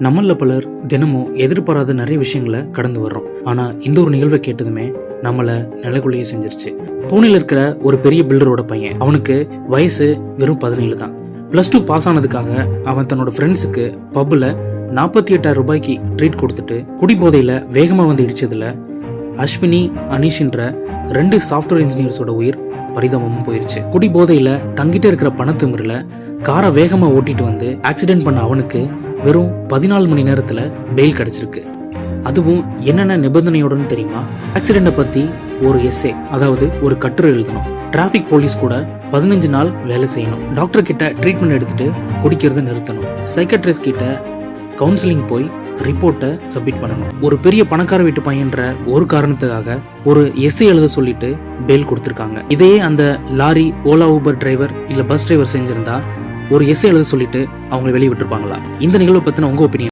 நம்மள பலர் தினமும் எதிர்பாராத நிறைய விஷயங்களை கடந்து வர்றோம். ஆனா இந்த ஒரு நிகழ்வை கேட்டதுமே நம்மள நிலைக்குள்ளேயே செஞ்சிருச்சு. பூனேல இருக்கிற ஒரு பெரிய பில்டரோட பையன். அவனுக்கு வயசு வெறும் 17 தான். +2 பாஸ் ஆனதுக்காக அவன் தன்னோட ஃப்ரெண்ட்ஸுக்கு பப்ல 48,000 ரூபாய்க்கு ட்ரீட் கொடுத்துட்டு குடிபோதையில வேகமா வந்து இடிச்சதுல அஸ்வினி, அனீஷ்ன்ற 2 சாஃப்ட்வேர் இன்ஜினியர்ஸோட உயிர் பரிதாபமும் போயிருச்சு. குடிபோதையில தங்கிட்ட இருக்கிற பணத்திமிரில காரை வேகமா ஓட்டிட்டு வந்து ஆக்சிடென்ட் பண்ண அவனுக்கு வெறும் 14 மணி நேரத்துல பெயில் கிடைச்சிருக்கு. அதுவும் என்னென்ன நிபந்தனையோடன்னு தெரியுமா? ஆக்சிடென்ட்டை பத்தி ஒரு எஸ்ஸே, அதாவது ஒரு கட்டுரை எழுதணும். டிராஃபிக் போலீஸ் கூட 15 நாள் வேலை செய்யணும். டாக்டர் கிட்ட ட்ரீட்மெண்ட் எடுத்துட்டு குடிக்கிறத நிறுத்தணும். சைக்கட்ரிஸ்ட் கிட்ட கவுன்சிலிங் போய் ரிப்போர்ட்டை சப்மிட் பண்ணணும். ஒரு பெரிய பணக்கார வீட்டு பையன்ற ஒரு காரணத்துக்காக ஒரு எஸ்ஸே எழுத சொல்லிட்டு பெயில் கொடுத்துருக்காங்க. இதையே அந்த லாரி, ஓலா, ஊபர் டிரைவர் இல்ல பஸ் டிரைவர் செஞ்சிருந்தா ஒரு எஸ்ஸே எழுத சொல்லிட்டு அவங்க வெளியே விட்டுருப்பாங்களா? இந்த நிகழ்வை பத்தின உங்க ஒப்பீனியன்?